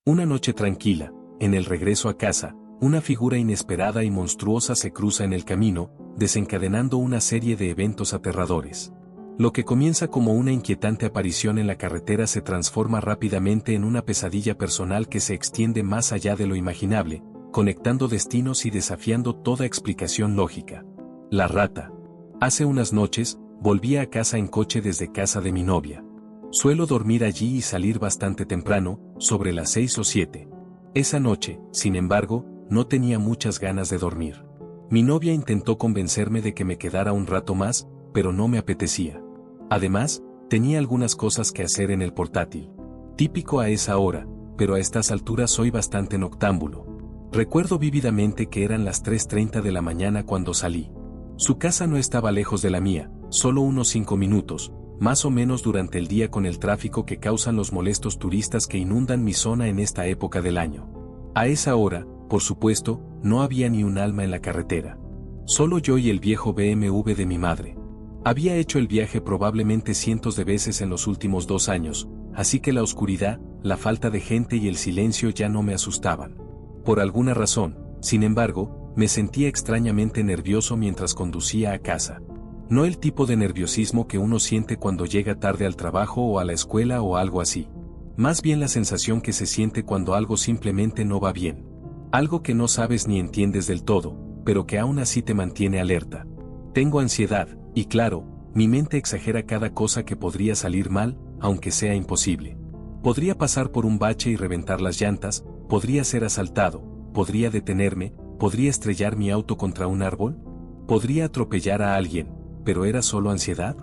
Una noche tranquila, en el regreso a casa, una figura inesperada y monstruosa se cruza en el camino, desencadenando una serie de eventos aterradores. Lo que comienza como una inquietante aparición en la carretera se transforma rápidamente en una pesadilla personal que se extiende más allá de lo imaginable, conectando destinos y desafiando toda explicación lógica. La rata. Hace unas noches, volvía a casa en coche desde casa de mi novia. Suelo dormir allí y salir bastante temprano, sobre las 6 o 7. Esa noche, sin embargo, no tenía muchas ganas de dormir. Mi novia intentó convencerme de que me quedara un rato más, pero no me apetecía. Además, tenía algunas cosas que hacer en el portátil. Típico a esa hora, pero a estas alturas soy bastante noctámbulo. Recuerdo vívidamente que eran las 3:30 de la mañana cuando salí. Su casa no estaba lejos de la mía, solo unos 5 minutos, más o menos durante el día con el tráfico que causan los molestos turistas que inundan mi zona en esta época del año. A esa hora, por supuesto, no había ni un alma en la carretera. Solo yo y el viejo BMW de mi madre. Había hecho el viaje probablemente cientos de veces en los últimos 2 años, así que la oscuridad, la falta de gente y el silencio ya no me asustaban. Por alguna razón, sin embargo, me sentía extrañamente nervioso mientras conducía a casa. No el tipo de nerviosismo que uno siente cuando llega tarde al trabajo o a la escuela o algo así. Más bien la sensación que se siente cuando algo simplemente no va bien. Algo que no sabes ni entiendes del todo, pero que aún así te mantiene alerta. Tengo ansiedad, y claro, mi mente exagera cada cosa que podría salir mal, aunque sea imposible. Podría pasar por un bache y reventar las llantas, podría ser asaltado, podría detenerme, podría estrellar mi auto contra un árbol, podría atropellar a alguien, pero ¿era solo ansiedad?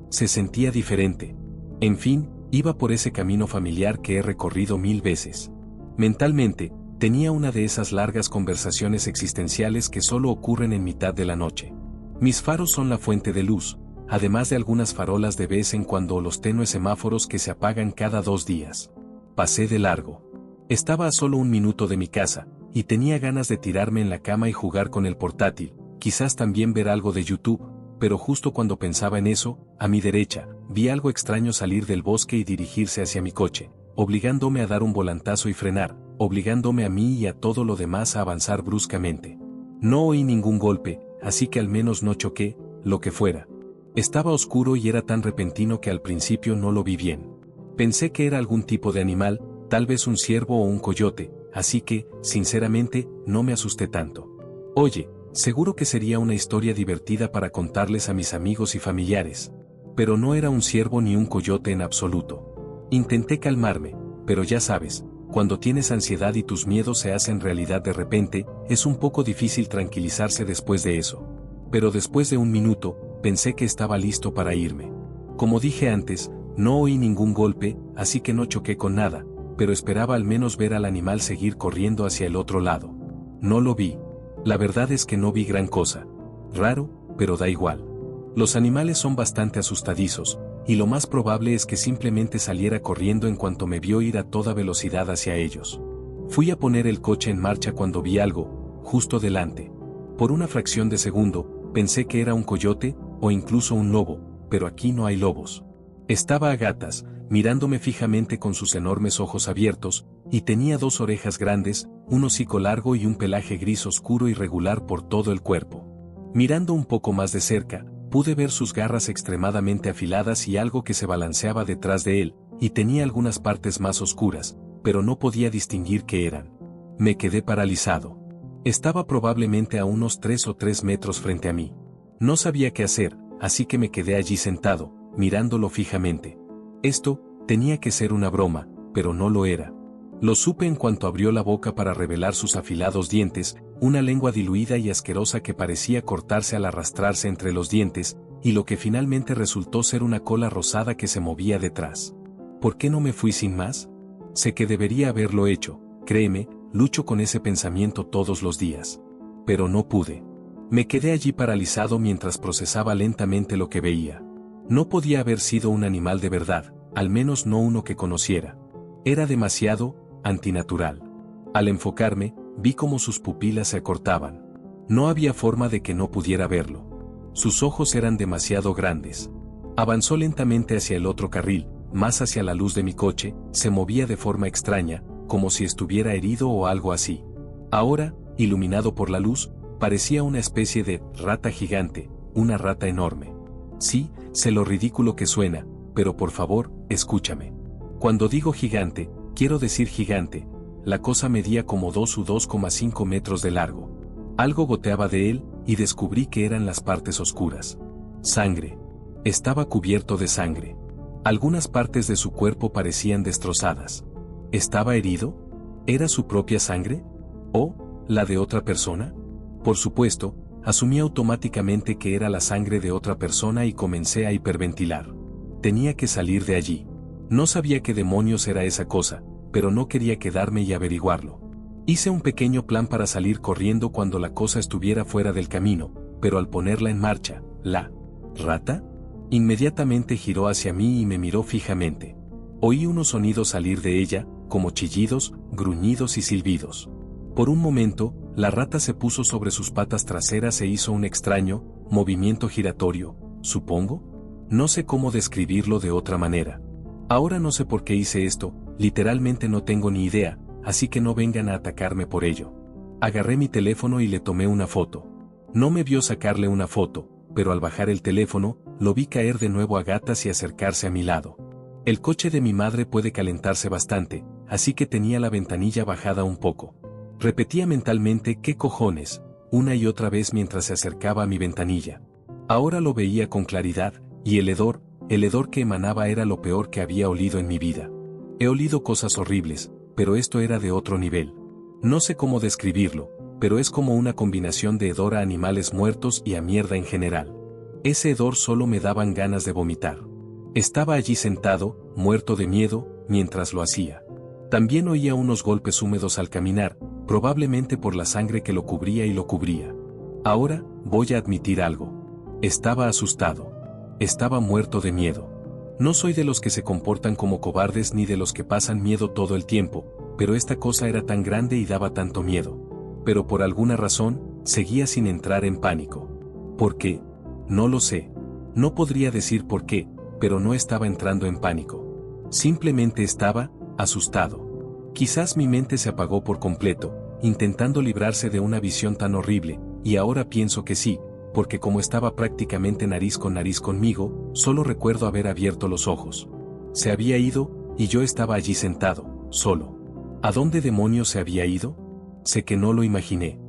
Se sentía diferente. En fin, iba por ese camino familiar que he recorrido 1000 veces. Mentalmente, tenía una de esas largas conversaciones existenciales que solo ocurren en mitad de la noche. Mis faros son la fuente de luz, además de algunas farolas de vez en cuando o los tenues semáforos que se apagan cada 2 días. Pasé de largo. Estaba a solo 1 minuto de mi casa, y tenía ganas de tirarme en la cama y jugar con el portátil, quizás también ver algo de YouTube, pero justo cuando pensaba en eso, a mi derecha, vi algo extraño salir del bosque y dirigirse hacia mi coche, obligándome a dar un volantazo y frenar, obligándome a mí y a todo lo demás a avanzar bruscamente. No oí ningún golpe, así que al menos no choqué, lo que fuera. Estaba oscuro y era tan repentino que al principio no lo vi bien. Pensé que era algún tipo de animal, tal vez un ciervo o un coyote, así que, sinceramente, no me asusté tanto. Oye, seguro que sería una historia divertida para contarles a mis amigos y familiares. Pero no era un ciervo ni un coyote en absoluto. Intenté calmarme, pero ya sabes, cuando tienes ansiedad y tus miedos se hacen realidad de repente, es un poco difícil tranquilizarse después de eso. Pero después de 1 minuto, pensé que estaba listo para irme. Como dije antes, no oí ningún golpe, así que no choqué con nada, pero esperaba al menos ver al animal seguir corriendo hacia el otro lado. No lo vi. La verdad es que no vi gran cosa. Raro, pero da igual. Los animales son bastante asustadizos, y lo más probable es que simplemente saliera corriendo en cuanto me vio ir a toda velocidad hacia ellos. Fui a poner el coche en marcha cuando vi algo, justo delante. Por una fracción de segundo, pensé que era un coyote, o incluso un lobo, pero aquí no hay lobos. Estaba a gatas, mirándome fijamente con sus enormes ojos abiertos, y tenía 2 orejas grandes, un hocico largo y un pelaje gris oscuro y regular por todo el cuerpo. Mirando un poco más de cerca, pude ver sus garras extremadamente afiladas y algo que se balanceaba detrás de él, y tenía algunas partes más oscuras, pero no podía distinguir qué eran. Me quedé paralizado. Estaba probablemente a unos 3 o 3 metros frente a mí. No sabía qué hacer, así que me quedé allí sentado, mirándolo fijamente. Esto tenía que ser una broma, pero no lo era. Lo supe en cuanto abrió la boca para revelar sus afilados dientes, una lengua diluida y asquerosa que parecía cortarse al arrastrarse entre los dientes, y lo que finalmente resultó ser una cola rosada que se movía detrás. ¿Por qué no me fui sin más? Sé que debería haberlo hecho, créeme, lucho con ese pensamiento todos los días. Pero no pude. Me quedé allí paralizado mientras procesaba lentamente lo que veía. No podía haber sido un animal de verdad, al menos no uno que conociera. Era demasiado antinatural. Al enfocarme, vi cómo sus pupilas se acortaban. No había forma de que no pudiera verlo. Sus ojos eran demasiado grandes. Avanzó lentamente hacia el otro carril, más hacia la luz de mi coche, se movía de forma extraña, como si estuviera herido o algo así. Ahora, iluminado por la luz, parecía una especie de rata gigante, una rata enorme. Sí, sé lo ridículo que suena, pero por favor, escúchame. Cuando digo gigante, quiero decir gigante. La cosa medía como 2 u 2,5 metros de largo. Algo goteaba de él, y descubrí que eran las partes oscuras. Sangre. Estaba cubierto de sangre. Algunas partes de su cuerpo parecían destrozadas. ¿Estaba herido? ¿Era su propia sangre? ¿O la de otra persona? Por supuesto, asumí automáticamente que era la sangre de otra persona y comencé a hiperventilar. Tenía que salir de allí. No sabía qué demonios era esa cosa, pero no quería quedarme y averiguarlo. Hice un pequeño plan para salir corriendo cuando la cosa estuviera fuera del camino, pero al ponerla en marcha, la rata inmediatamente giró hacia mí y me miró fijamente. Oí unos sonidos salir de ella, como chillidos, gruñidos y silbidos. Por un momento, la rata se puso sobre sus patas traseras e hizo un extraño movimiento giratorio, supongo. No sé cómo describirlo de otra manera. Ahora no sé por qué hice esto, literalmente no tengo ni idea, así que no vengan a atacarme por ello. Agarré mi teléfono y le tomé una foto. No me vio sacarle una foto, pero al bajar el teléfono, lo vi caer de nuevo a gatas y acercarse a mi lado. El coche de mi madre puede calentarse bastante, así que tenía la ventanilla bajada un poco. Repetía mentalmente «¿Qué cojones?», una y otra vez mientras se acercaba a mi ventanilla. Ahora lo veía con claridad, y el hedor que emanaba era lo peor que había olido en mi vida. He olido cosas horribles, pero esto era de otro nivel. No sé cómo describirlo, pero es como una combinación de hedor a animales muertos y a mierda en general. Ese hedor solo me daban ganas de vomitar. Estaba allí sentado, muerto de miedo, mientras lo hacía. También oía unos golpes húmedos al caminar, probablemente por la sangre que lo cubría y lo cubría. Ahora, voy a admitir algo. Estaba asustado. Estaba muerto de miedo. No soy de los que se comportan como cobardes ni de los que pasan miedo todo el tiempo, pero esta cosa era tan grande y daba tanto miedo. Pero por alguna razón, seguía sin entrar en pánico. ¿Por qué? No lo sé. No podría decir por qué, pero no estaba entrando en pánico. Simplemente estaba asustado. Quizás mi mente se apagó por completo, intentando librarse de una visión tan horrible, y ahora pienso que sí, porque como estaba prácticamente nariz con nariz conmigo, solo recuerdo haber abierto los ojos. Se había ido, y yo estaba allí sentado, solo. ¿A dónde demonios se había ido? Sé que no lo imaginé.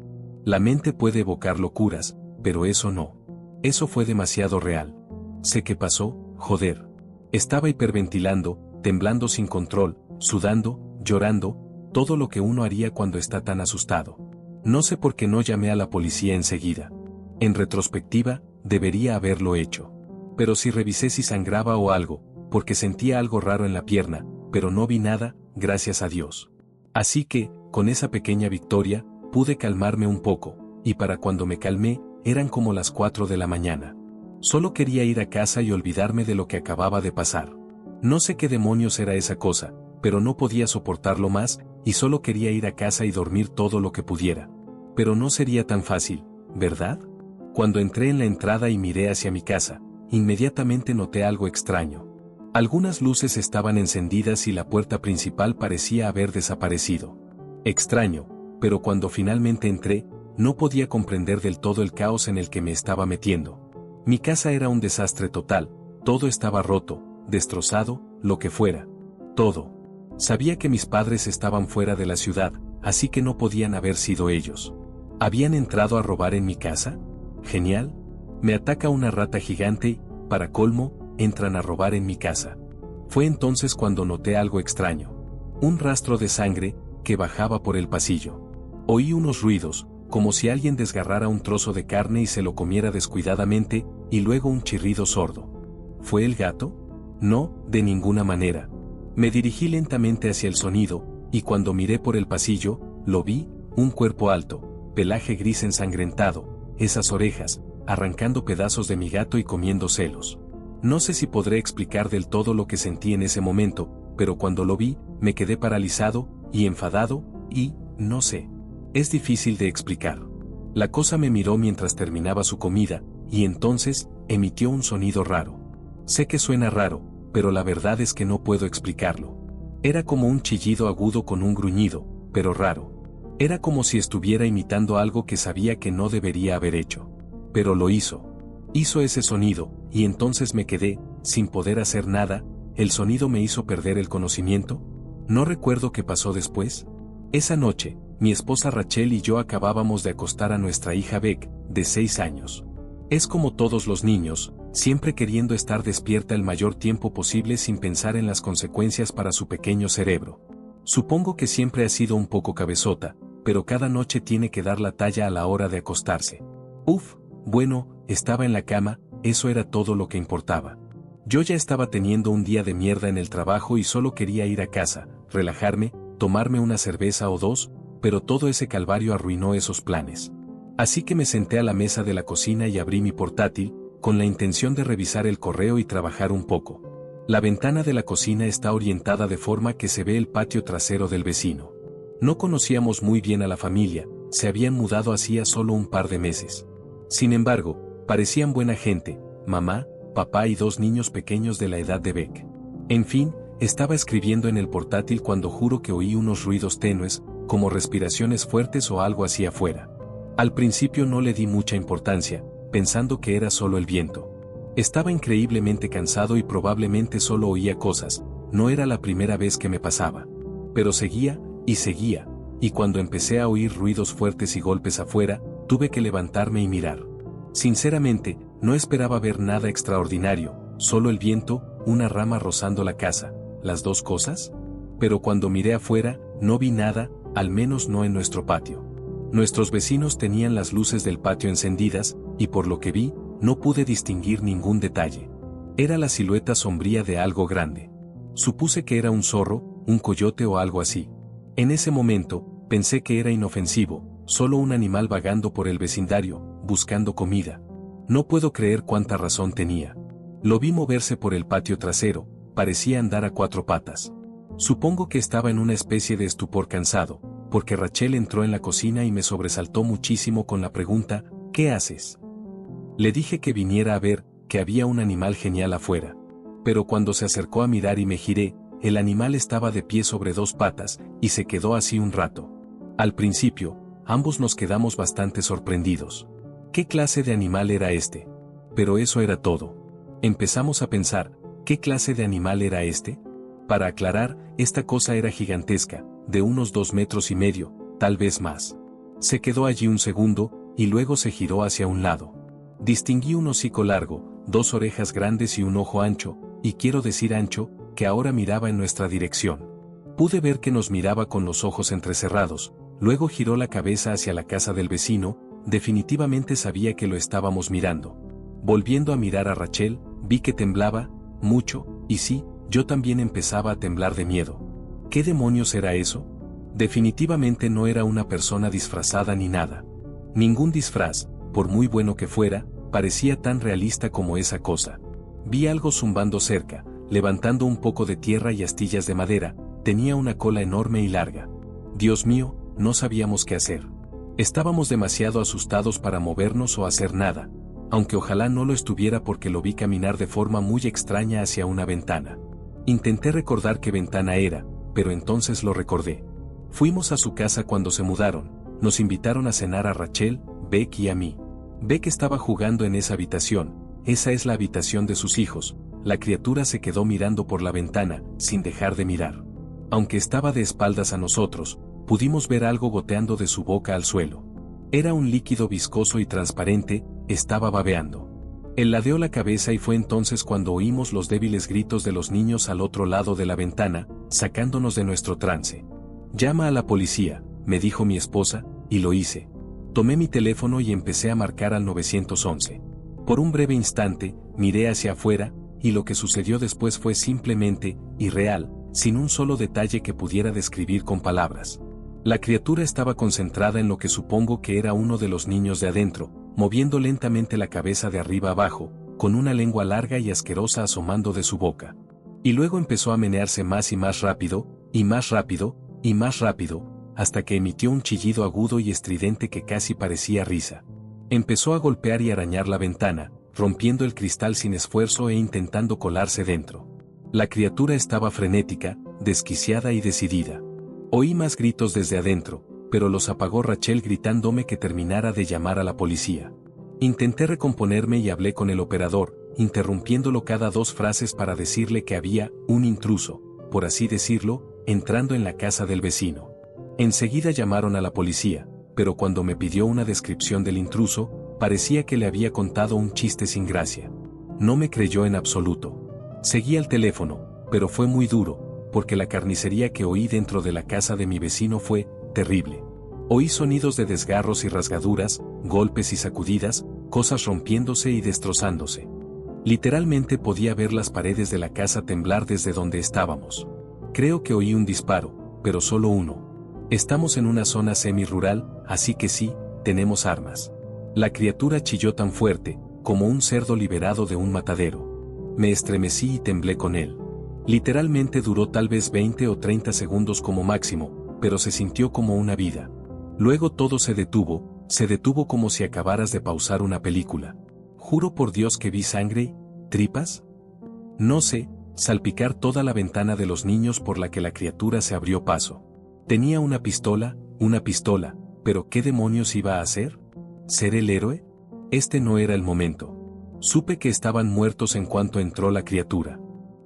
La mente puede evocar locuras, pero eso no. Eso fue demasiado real. Sé qué pasó, joder. Estaba hiperventilando, temblando sin control, sudando, llorando, todo lo que uno haría cuando está tan asustado. No sé por qué no llamé a la policía enseguida. En retrospectiva, debería haberlo hecho. Pero si revisé si sangraba o algo, porque sentía algo raro en la pierna, pero no vi nada, gracias a Dios. Así que, con esa pequeña victoria, pude calmarme un poco, y para cuando me calmé, eran como las 4 de la mañana. Solo quería ir a casa y olvidarme de lo que acababa de pasar. No sé qué demonios era esa cosa, pero no podía soportarlo más, y solo quería ir a casa y dormir todo lo que pudiera. Pero no sería tan fácil, ¿verdad? Cuando entré en la entrada y miré hacia mi casa, inmediatamente noté algo extraño. Algunas luces estaban encendidas y la puerta principal parecía haber desaparecido. Extraño, pero cuando finalmente entré, no podía comprender del todo el caos en el que me estaba metiendo. Mi casa era un desastre total, todo estaba roto, destrozado, lo que fuera. Todo. Sabía que mis padres estaban fuera de la ciudad, así que no podían haber sido ellos. ¿Habían entrado a robar en mi casa? Genial. Me ataca una rata gigante y, para colmo, entran a robar en mi casa. Fue entonces cuando noté algo extraño. Un rastro de sangre, que bajaba por el pasillo. Oí unos ruidos, como si alguien desgarrara un trozo de carne y se lo comiera descuidadamente, y luego un chirrido sordo. ¿Fue el gato? No, de ninguna manera. Me dirigí lentamente hacia el sonido, y cuando miré por el pasillo, lo vi, un cuerpo alto, pelaje gris ensangrentado, esas orejas, arrancando pedazos de mi gato y comiendo celos. No sé si podré explicar del todo lo que sentí en ese momento, pero cuando lo vi, me quedé paralizado, y enfadado, y, no sé. Es difícil de explicar. La cosa me miró mientras terminaba su comida, y entonces, emitió un sonido raro. Sé que suena raro, pero la verdad es que no puedo explicarlo. Era como un chillido agudo con un gruñido, pero raro. Era como si estuviera imitando algo que sabía que no debería haber hecho. Pero lo hizo. Hizo ese sonido, y entonces me quedé, sin poder hacer nada. ¿El sonido me hizo perder el conocimiento? No recuerdo qué pasó después. Esa noche, mi esposa Rachel y yo acabábamos de acostar a nuestra hija Beck, de 6 años. Es como todos los niños, siempre queriendo estar despierta el mayor tiempo posible sin pensar en las consecuencias para su pequeño cerebro. Supongo que siempre ha sido un poco cabezota, pero cada noche tiene que dar la talla a la hora de acostarse. Bueno, estaba en la cama, eso era todo lo que importaba. Yo ya estaba teniendo un día de mierda en el trabajo y solo quería ir a casa, relajarme, tomarme una cerveza o dos, pero todo ese calvario arruinó esos planes. Así que me senté a la mesa de la cocina y abrí mi portátil, con la intención de revisar el correo y trabajar un poco. La ventana de la cocina está orientada de forma que se ve el patio trasero del vecino. No conocíamos muy bien a la familia, se habían mudado hacía solo un par de meses. Sin embargo, parecían buena gente, mamá, papá y 2 niños pequeños de la edad de Beck. En fin, estaba escribiendo en el portátil cuando juro que oí unos ruidos tenues, como respiraciones fuertes o algo así afuera. Al principio no le di mucha importancia, pensando que era solo el viento. Estaba increíblemente cansado y probablemente solo oía cosas, no era la primera vez que me pasaba. Pero seguía, y cuando empecé a oír ruidos fuertes y golpes afuera, tuve que levantarme y mirar. Sinceramente, no esperaba ver nada extraordinario, solo el viento, una rama rozando la casa, ¿las 2 cosas? Pero cuando miré afuera, no vi nada, al menos no en nuestro patio. Nuestros vecinos tenían las luces del patio encendidas, y por lo que vi, no pude distinguir ningún detalle. Era la silueta sombría de algo grande. Supuse que era un zorro, un coyote o algo así. En ese momento, pensé que era inofensivo, solo un animal vagando por el vecindario, buscando comida. No puedo creer cuánta razón tenía. Lo vi moverse por el patio trasero, parecía andar a 4 patas. Supongo que estaba en una especie de estupor cansado, porque Rachel entró en la cocina y me sobresaltó muchísimo con la pregunta, ¿qué haces? Le dije que viniera a ver, que había un animal genial afuera. Pero cuando se acercó a mirar y me giré, el animal estaba de pie sobre 2 patas, y se quedó así un rato. Al principio, ambos nos quedamos bastante sorprendidos. ¿Qué clase de animal era este? Pero eso era todo. Empezamos a pensar, ¿qué clase de animal era este? Para aclarar, esta cosa era gigantesca, de unos 2,5 metros, tal vez más. Se quedó allí un segundo, y luego se giró hacia un lado. Distinguí un hocico largo, 2 orejas grandes y un ojo ancho, y quiero decir ancho, que ahora miraba en nuestra dirección. Pude ver que nos miraba con los ojos entrecerrados, luego giró la cabeza hacia la casa del vecino, definitivamente sabía que lo estábamos mirando. Volviendo a mirar a Rachel, vi que temblaba, mucho, y sí, yo también empezaba a temblar de miedo. ¿Qué demonios era eso? Definitivamente no era una persona disfrazada ni nada. Ningún disfraz, por muy bueno que fuera, parecía tan realista como esa cosa. Vi algo zumbando cerca, levantando un poco de tierra y astillas de madera, tenía una cola enorme y larga. Dios mío, no sabíamos qué hacer. Estábamos demasiado asustados para movernos o hacer nada, aunque ojalá no lo estuviera porque lo vi caminar de forma muy extraña hacia una ventana. Intenté recordar qué ventana era, pero entonces lo recordé. Fuimos a su casa cuando se mudaron, nos invitaron a cenar a Rachel, Beck y a mí. Beck estaba jugando en esa habitación, esa es la habitación de sus hijos. La criatura se quedó mirando por la ventana, sin dejar de mirar. Aunque estaba de espaldas a nosotros, pudimos ver algo goteando de su boca al suelo. Era un líquido viscoso y transparente, estaba babeando. Él ladeó la cabeza y fue entonces cuando oímos los débiles gritos de los niños al otro lado de la ventana, sacándonos de nuestro trance. «Llama a la policía», me dijo mi esposa, y lo hice. Tomé mi teléfono y empecé a marcar al 911. Por un breve instante, miré hacia afuera, y lo que sucedió después fue simplemente irreal, sin un solo detalle que pudiera describir con palabras. La criatura estaba concentrada en lo que supongo que era uno de los niños de adentro, moviendo lentamente la cabeza de arriba abajo, con una lengua larga y asquerosa asomando de su boca. Y luego empezó a menearse más y más rápido, y más rápido, y más rápido, hasta que emitió un chillido agudo y estridente que casi parecía risa. Empezó a golpear y arañar la ventana, rompiendo el cristal sin esfuerzo e intentando colarse dentro. La criatura estaba frenética, desquiciada y decidida. Oí más gritos desde adentro, pero los apagó Rachel gritándome que terminara de llamar a la policía. Intenté recomponerme y hablé con el operador, interrumpiéndolo cada 2 frases para decirle que había un intruso, por así decirlo, entrando en la casa del vecino. Enseguida llamaron a la policía, pero cuando me pidió una descripción del intruso, parecía que le había contado un chiste sin gracia. No me creyó en absoluto. Seguí al teléfono, pero fue muy duro, porque la carnicería que oí dentro de la casa de mi vecino fue terrible. Oí sonidos de desgarros y rasgaduras, golpes y sacudidas, cosas rompiéndose y destrozándose. Literalmente podía ver las paredes de la casa temblar desde donde estábamos. Creo que oí un disparo, pero solo uno. Estamos en una zona semi-rural, así que sí, tenemos armas. La criatura chilló tan fuerte, como un cerdo liberado de un matadero. Me estremecí y temblé con él. Literalmente duró tal vez 20 o 30 segundos como máximo, pero se sintió como una vida. Luego todo se detuvo como si acabaras de pausar una película. Juro por Dios que vi sangre, tripas. No sé, salpicar toda la ventana de los niños por la que la criatura se abrió paso. Tenía una pistola, pero ¿qué demonios iba a hacer? ¿Ser el héroe? Este no era el momento. Supe que estaban muertos en cuanto entró la criatura.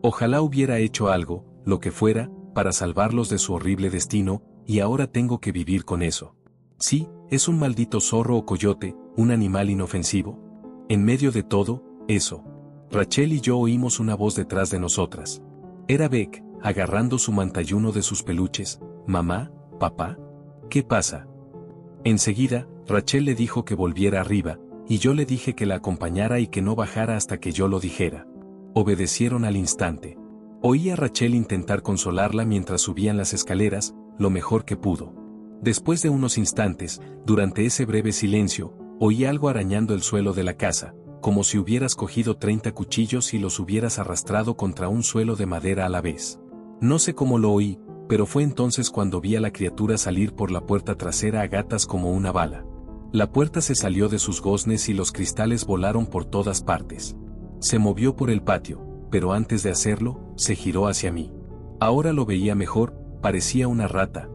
Ojalá hubiera hecho algo, lo que fuera, para salvarlos de su horrible destino, y ahora tengo que vivir con eso. Sí, es un maldito zorro o coyote, un animal inofensivo. En medio de todo, eso. Rachel y yo oímos una voz detrás de nosotras. Era Beck, agarrando su mantayuno de sus peluches. «Mamá, papá, ¿qué pasa?» Enseguida, Rachel le dijo que volviera arriba, y yo le dije que la acompañara y que no bajara hasta que yo lo dijera. Obedecieron al instante. Oí a Rachel intentar consolarla mientras subían las escaleras, lo mejor que pudo. Después de unos instantes, durante ese breve silencio, oí algo arañando el suelo de la casa, como si hubieras cogido 30 cuchillos y los hubieras arrastrado contra un suelo de madera a la vez. No sé cómo lo oí, pero fue entonces cuando vi a la criatura salir por la puerta trasera a gatas como una bala. La puerta se salió de sus goznes y los cristales volaron por todas partes. Se movió por el patio, pero antes de hacerlo, se giró hacia mí. Ahora lo veía mejor, parecía una rata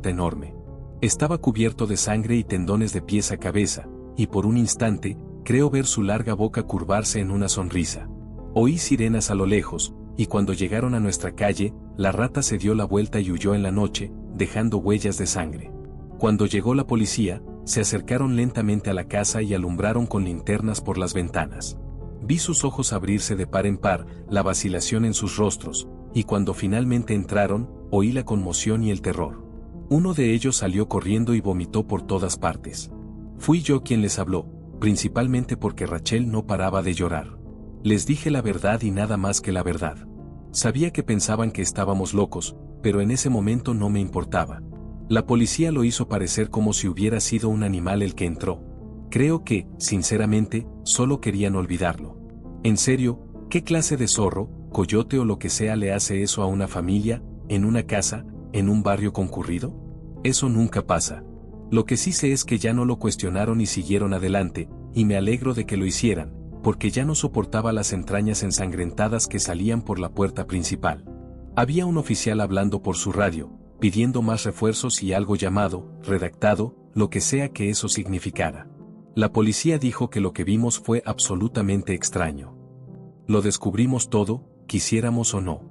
enorme. Estaba cubierto de sangre y tendones de pies a cabeza, y por un instante, creo ver su larga boca curvarse en una sonrisa. Oí sirenas a lo lejos, y cuando llegaron a nuestra calle, la rata se dio la vuelta y huyó en la noche, dejando huellas de sangre. Cuando llegó la policía, se acercaron lentamente a la casa y alumbraron con linternas por las ventanas. Vi sus ojos abrirse de par en par, la vacilación en sus rostros, y cuando finalmente entraron, oí la conmoción y el terror. Uno de ellos salió corriendo y vomitó por todas partes. Fui yo quien les habló, principalmente porque Rachel no paraba de llorar. Les dije la verdad y nada más que la verdad. Sabía que pensaban que estábamos locos, pero en ese momento no me importaba. La policía lo hizo parecer como si hubiera sido un animal el que entró. Creo que, sinceramente, solo querían olvidarlo. En serio, ¿qué clase de zorro, coyote o lo que sea le hace eso a una familia, en una casa, en un barrio concurrido? Eso nunca pasa. Lo que sí sé es que ya no lo cuestionaron y siguieron adelante, y me alegro de que lo hicieran, porque ya no soportaba las entrañas ensangrentadas que salían por la puerta principal. Había un oficial hablando por su radio, pidiendo más refuerzos y algo llamado, redactado, lo que sea que eso significara. La policía dijo que lo que vimos fue absolutamente extraño. Lo descubrimos todo, quisiéramos o no.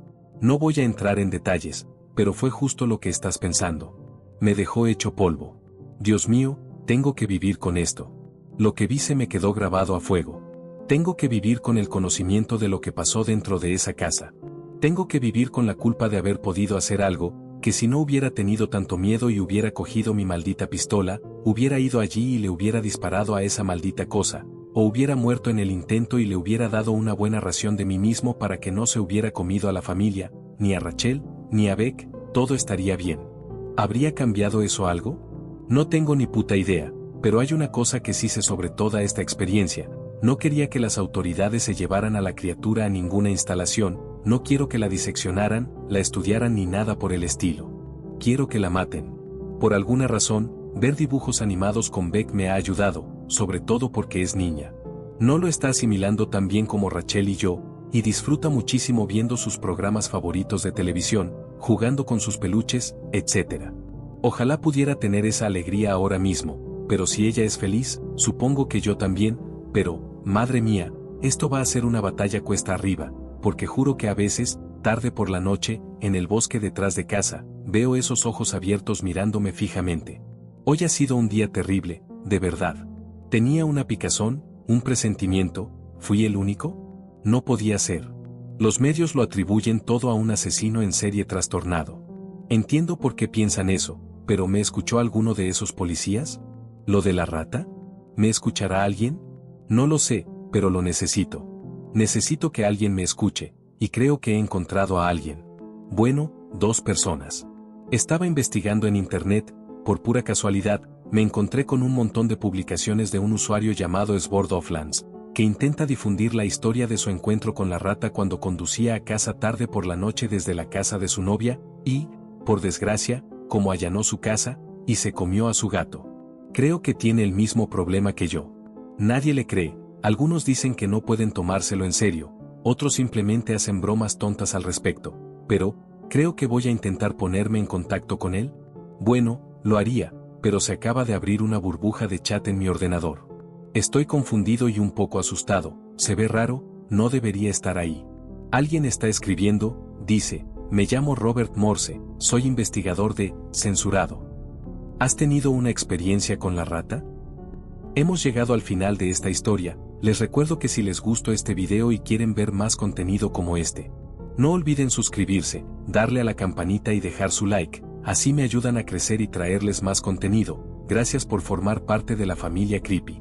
No voy a entrar en detalles, pero fue justo lo que estás pensando. Me dejó hecho polvo. Dios mío, tengo que vivir con esto. Lo que vi se me quedó grabado a fuego. Tengo que vivir con el conocimiento de lo que pasó dentro de esa casa. Tengo que vivir con la culpa de haber podido hacer algo, que si no hubiera tenido tanto miedo y hubiera cogido mi maldita pistola, hubiera ido allí y le hubiera disparado a esa maldita cosa, o hubiera muerto en el intento y le hubiera dado una buena ración de mí mismo para que no se hubiera comido a la familia, ni a Rachel, ni a Beck, todo estaría bien. ¿Habría cambiado eso algo? No tengo ni puta idea, pero hay una cosa que sí sé sobre toda esta experiencia. No quería que las autoridades se llevaran a la criatura a ninguna instalación, no quiero que la diseccionaran, la estudiaran ni nada por el estilo. Quiero que la maten. Por alguna razón, ver dibujos animados con Beck me ha ayudado, sobre todo porque es niña. No lo está asimilando tan bien como Rachel y yo, y disfruta muchísimo viendo sus programas favoritos de televisión, jugando con sus peluches, etc. Ojalá pudiera tener esa alegría ahora mismo, pero si ella es feliz, supongo que yo también, pero, madre mía, esto va a ser una batalla cuesta arriba, porque juro que a veces, tarde por la noche, en el bosque detrás de casa, veo esos ojos abiertos mirándome fijamente. Hoy ha sido un día terrible, de verdad. Tenía una picazón, un presentimiento, ¿fui el único? No podía ser. Los medios lo atribuyen todo a un asesino en serie trastornado. Entiendo por qué piensan eso, pero ¿me escuchó alguno de esos policías? ¿Lo de la rata? ¿Me escuchará alguien? No lo sé, pero lo necesito. Necesito que alguien me escuche, y creo que he encontrado a alguien. Bueno, 2 personas. Estaba investigando en internet, por pura casualidad, me encontré con un montón de publicaciones de un usuario llamado Sword of Lands, que intenta difundir la historia de su encuentro con la rata cuando conducía a casa tarde por la noche desde la casa de su novia, y, por desgracia, como allanó su casa, y se comió a su gato. Creo que tiene el mismo problema que yo. Nadie le cree, algunos dicen que no pueden tomárselo en serio, otros simplemente hacen bromas tontas al respecto, pero, creo que voy a intentar ponerme en contacto con él. Bueno, lo haría, pero se acaba de abrir una burbuja de chat en mi ordenador. Estoy confundido y un poco asustado, se ve raro, no debería estar ahí. Alguien está escribiendo, dice, me llamo Robert Morse, soy investigador de Censurado. ¿Has tenido una experiencia con la rata? Hemos llegado al final de esta historia, les recuerdo que si les gustó este video y quieren ver más contenido como este, no olviden suscribirse, darle a la campanita y dejar su like, así me ayudan a crecer y traerles más contenido. Gracias por formar parte de la familia Creepy.